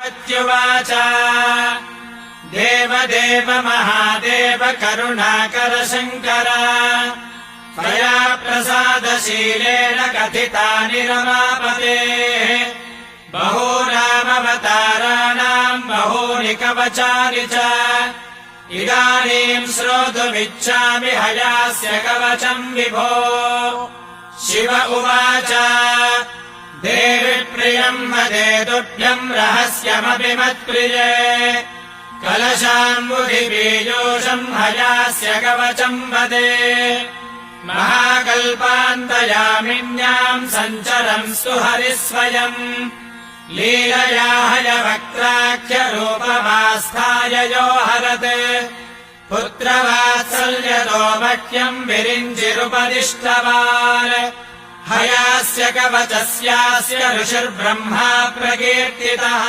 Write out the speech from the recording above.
प्रत्युवाच देवदेव महादेव करुणाकर शङ्कर त्वया प्रसादशीलेन कथितानि रमापतेः बहूनामवताराणाम् बहूनि कवचानि च इदानीम् श्रोतुमिच्छामि हयास्य कवचम् विभो। शिव उवाच देवि प्रियम् वदे तुभ्यम् रहस्यमपि मत्प्रिये कलशाम्बुधिबीजोषम् हयास्य कवचम् वदे महाकल्पान्तयामिन्याम् सञ्चरंस्तु हरिः स्वयम् लीलया हयवक्त्राख्यरूपमास्थाय यो हरते पुत्रवात्सल्यतो मह्यम् विरिञ्चिरुपदिष्टवान् हयास्य कवचस्यास्य ऋषिर्ब्रह्मा प्रकीर्तितः।